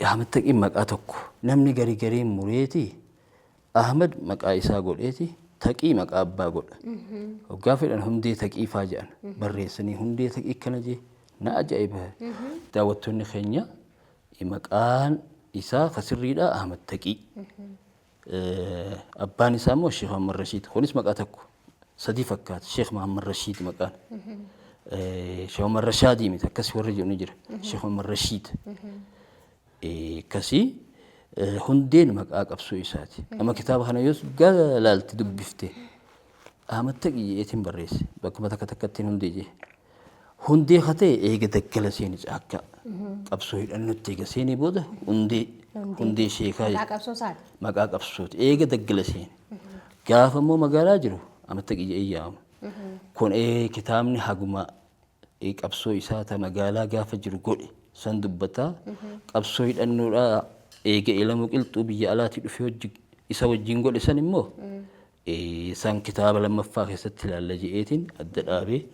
Ahmad Taqii maqaa tokko namni garii mureeti Ahmad maqaa isaa godheeti Taqii maqaa abbaa godha. Hoggaa fedhan hundee Taqii faa jedhan barreessanii hundee Taqii kana jee na ajaa'iba. Daawwattoonni keenya maqaan isaa kasirriidha Ahmad Taqii. Abbaan isaa immoo Sheekh Muhammad Rashiid. Kunis maqaa tokko sadii fakkaata Sheekh Muhammad Rashiid maqaan. Sheekh Muhammad Rashaadii miti akkas warri jedhu ni jira. Sheekh Muhammad Rashiid. Kasii hundeen maqaa qabsoo isaati. Amma kitaaba kana yoos galaalti dubbifte Ahmad Taqii jeetiin barreesse bakkuma takkatti hundee jee. Hundee katee eega daggala seeni caakkaa qabsoo hidhannutti eega seenii booda hundee sheekaa maqaa qabsooti eega daggala seeni. Gaafa immoo magaalaa jiru Ahmad Taqii jedhee yaama. Kun kitaabni haguma qabsoo isaa ta magaalaa gaafa jiru godhe san dubbataa qabsoo hidhannuudhaa eega ilamu qilxuu biyya alaatii dhufee isa wajjin godhe san immoo san kitaaba lammaffaa keessatti ilaalla je'eetiin adda dhaabee